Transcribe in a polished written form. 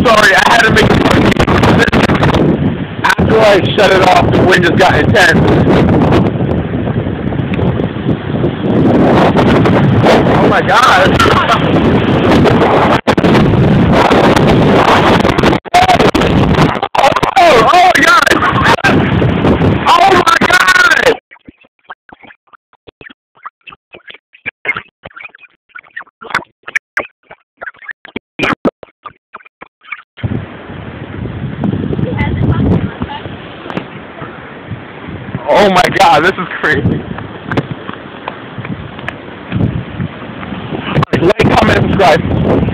sorry, I had to make it after I shut it off, the wind just got intense. Oh my god. Oh my god! Oh my god! Oh my god, this is crazy. Like, comment, and subscribe.